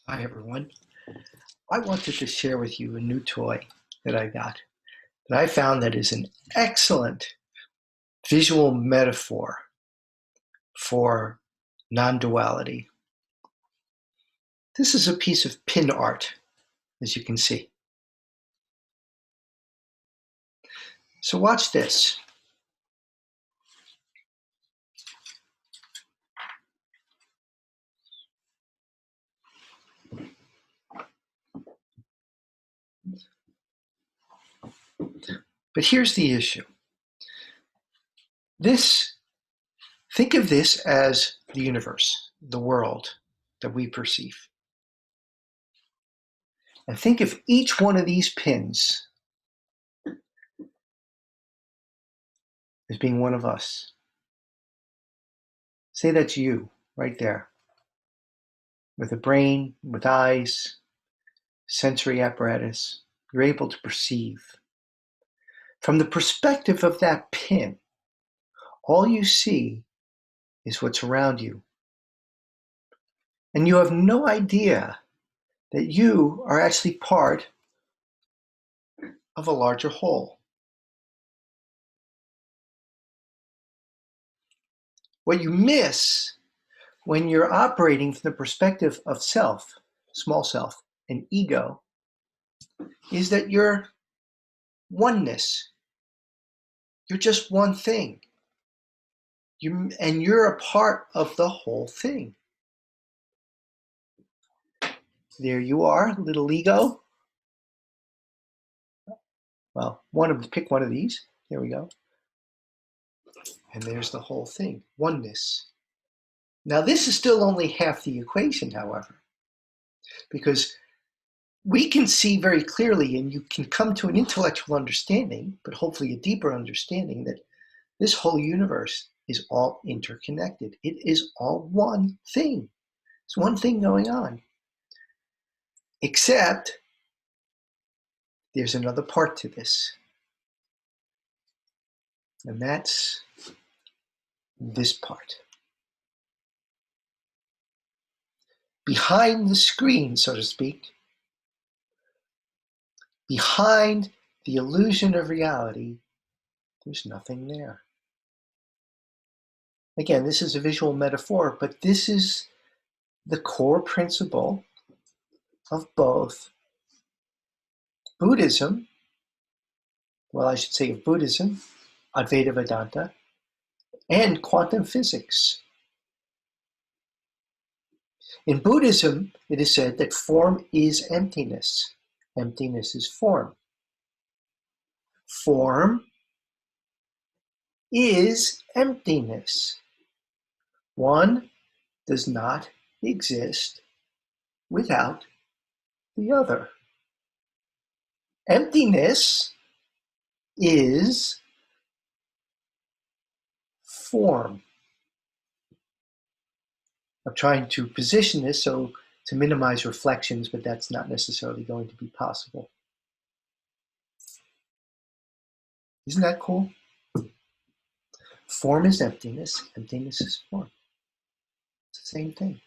Hi everyone. I wanted to share with you a new toy that I got that I found that is an excellent visual metaphor for non-duality. This is a piece of pin art, as you can see. So watch this. But here's the issue. Think of this as the universe, the world that we perceive. And think of each one of these pins as being one of us. Say that's you right there, with a brain, with eyes, sensory apparatus. You're able to perceive. From the perspective of that pin, all you see is what's around you. And you have no idea that you are actually part of a larger whole. What you miss when you're operating from the perspective of self, small self, and ego, is that you're oneness. You're just one thing. And you're a part of the whole thing. There you are, little ego. Well, pick one of these. There we go. And there's the whole thing, oneness. Now, this is still only half the equation, however, because we can see very clearly, and you can come to an intellectual understanding, but hopefully a deeper understanding, that this whole universe is all interconnected. It is all one thing. It's one thing going on. Except there's another part to this. And that's this part. Behind the screen, so to speak, behind the illusion of reality, there's nothing there. Again, this is a visual metaphor, but this is the core principle of both Buddhism, well, I should say of Buddhism, Advaita Vedanta, and quantum physics. In Buddhism, it is said that form is emptiness. Emptiness is form. Form is emptiness. One does not exist without the other. Emptiness is form. I'm trying to position this so to minimize reflections, but that's not necessarily going to be possible. Isn't that cool? Form is emptiness, emptiness is form. It's the same thing.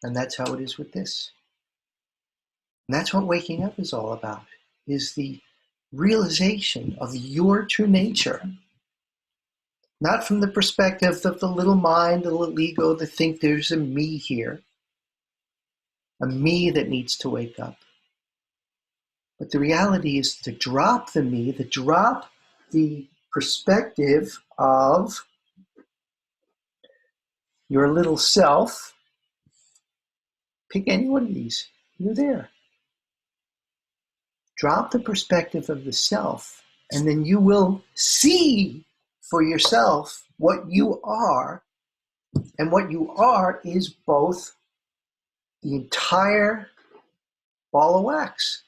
And that's how it is with this. And that's what waking up is all about, is the realization of your true nature. Not from the perspective of the little mind, the little ego that think there's a me here, a me that needs to wake up. But the reality is to drop the me, to drop the perspective of your little self. Pick any one of these, you're there. Drop the perspective of the self, and then you will see for yourself what you are. And what you are is both the entire ball of wax,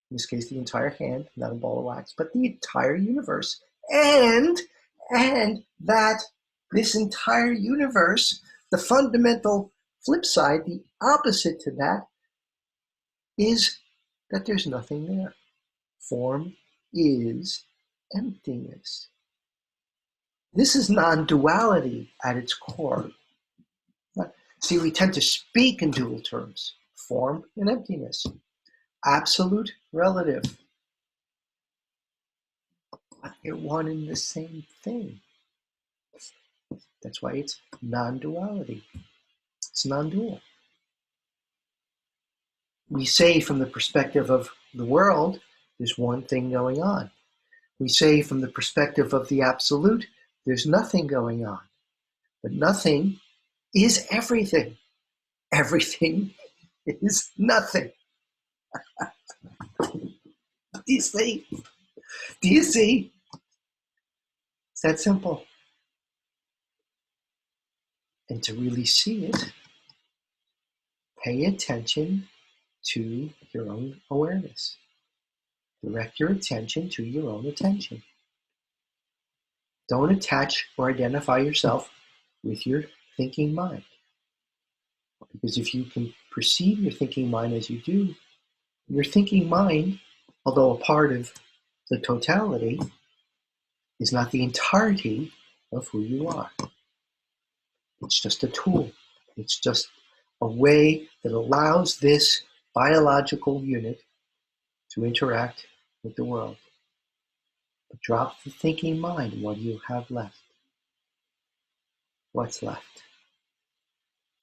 in this case the entire hand, not a ball of wax, but the entire universe. And that this entire universe, the fundamental flip side, the opposite to that, is that there's nothing there. Form is emptiness. This is non-duality at its core. See, we tend to speak in dual terms. form and emptiness. Absolute, relative. But they're one and the same thing. That's why it's non-duality. It's non-dual. We say from the perspective of the world, there's one thing going on. We say from the perspective of the absolute, there's nothing going on. But nothing is everything. Everything is nothing. Do you see? Do you see? It's that simple. And to really see it, pay attention to your own awareness. Direct your attention to your own attention. Don't attach or identify yourself with your thinking mind. Because if you can perceive your thinking mind as you do, your thinking mind, although a part of the totality, is not the entirety of who you are. It's just a tool. It's just a way that allows this biological unit to interact with the world. But drop the thinking mind. What do you have left? What's left?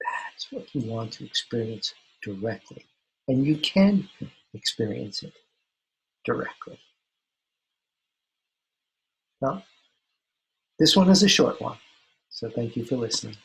That's what you want to experience directly. And you can experience it directly. Well, this one is a short one, so thank you for listening.